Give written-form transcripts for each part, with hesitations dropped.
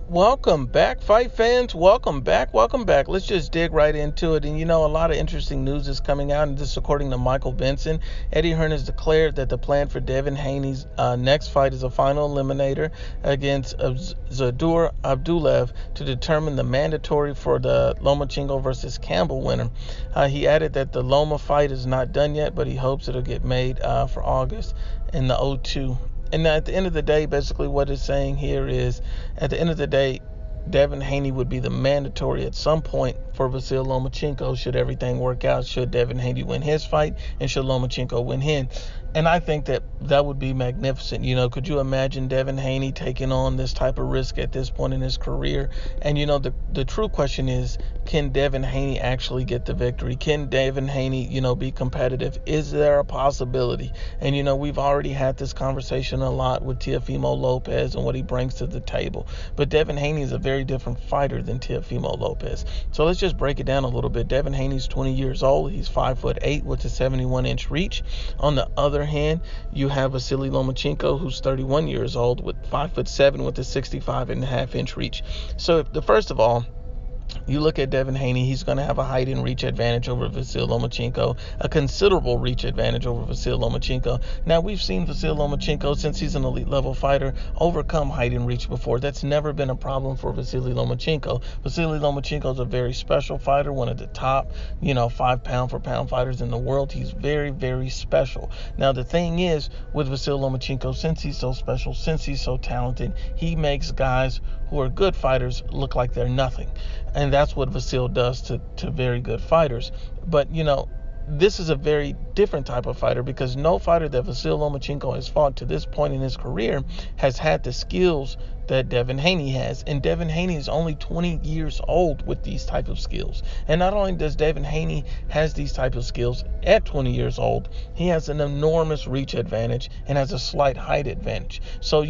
Welcome back, fight fans. Welcome back. Welcome back. Let's just dig right into it. And a lot of interesting news is coming out. And this, according to Michael Benson, Eddie Hearn has declared that the plan for Devin Haney's next fight is a final eliminator against Zadur Abdullaev to determine the mandatory for the Lomachenko versus Campbell winner. He added that the Loma fight is not done yet, but he hopes it'll get made for August in the O2. And at the end of the day, basically what it's saying here is, at the end of the day, Devin Haney would be the mandatory at some point for Vasyl Lomachenko should everything work out, should Devin Haney win his fight, and should Lomachenko win his. And I think that would be magnificent. Could you imagine Devin Haney taking on this type of risk at this point in his career? And, the true question is, can Devin Haney actually get the victory? Can Devin Haney, be competitive? Is there a possibility? And, we've already had this conversation a lot with Teofimo Lopez and what he brings to the table. But Devin Haney is a very different fighter than Teofimo Lopez. So let's just break it down a little bit. Devin Haney's 20 years old. He's 5'8" with a 71-inch reach. On the other hand, you have Vasyl Lomachenko, who's 31 years old with 5'7" with a 65.5-inch reach. So first of all, you look at Devin Haney, he's going to have a height and reach advantage over Vasyl Lomachenko, a considerable reach advantage over Vasyl Lomachenko. Now, we've seen Vasyl Lomachenko, since he's an elite level fighter, overcome height and reach before. That's never been a problem for Vasyl Lomachenko. Vasyl Lomachenko is a very special fighter, one of the top, 5 pound for pound fighters in the world. He's very, very special. Now, the thing is, with Vasyl Lomachenko, since he's so special, since he's so talented, he makes guys who are good fighters look like they're nothing. And that's what Vasyl does to very good fighters. But, this is a very different type of fighter, because no fighter that Vasyl Lomachenko has fought to this point in his career has had the skills that Devin Haney has. And Devin Haney is only 20 years old with these type of skills. And not only does Devin Haney has these type of skills at 20 years old, he has an enormous reach advantage and has a slight height advantage. So,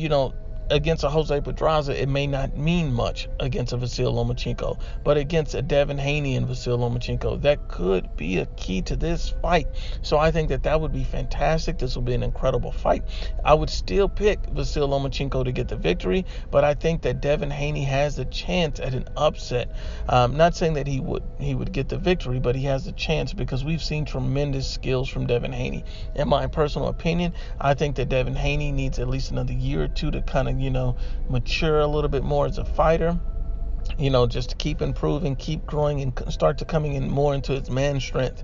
against a Jose Pedraza, it may not mean much against a Vasyl Lomachenko, but against a Devin Haney and Vasyl Lomachenko, that could be a key to this fight. So I think that would be fantastic. This will be an incredible fight. I would still pick Vasyl Lomachenko to get the victory, but I think that Devin Haney has a chance at an upset. Not saying that he would get the victory, but he has a chance, because we've seen tremendous skills from Devin Haney. In my personal opinion, I think that Devin Haney needs at least another year or two to kind of mature a little bit more as a fighter, just to keep improving, keep growing, and start to coming in more into his man strength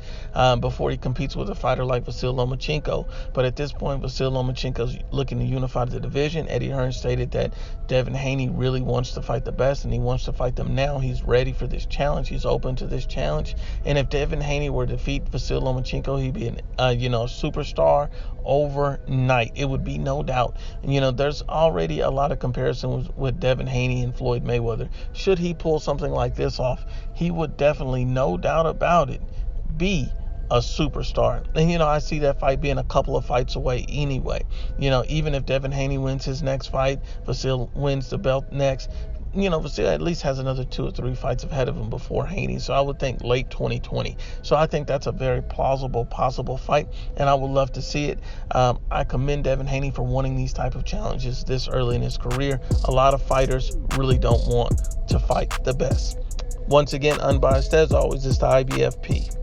before he competes with a fighter like Vasyl Lomachenko. But at this point, Vasyl Lomachenko is looking to unify the division. Eddie Hearn stated that Devin Haney really wants to fight the best, and he wants to fight them now. He's ready for this challenge. He's open to this challenge. And if Devin Haney were to defeat Vasyl Lomachenko, he'd be a superstar overnight. It would be no doubt. And, there's already a lot of comparisons with Devin Haney and Floyd Mayweather. Should he pull something like this off, he would definitely, no doubt about it, be a superstar. And, I see that fight being a couple of fights away anyway. Even if Devin Haney wins his next fight, Vasyl wins the belt next, Vasyl at least has another 2 or 3 fights ahead of him before Haney. So I would think late 2020. So I think that's a very plausible, possible fight, and I would love to see it. I commend Devin Haney for wanting these type of challenges this early in his career. A lot of fighters really don't want to fight the best. Once again, Unbiased, as always, is the IBFP.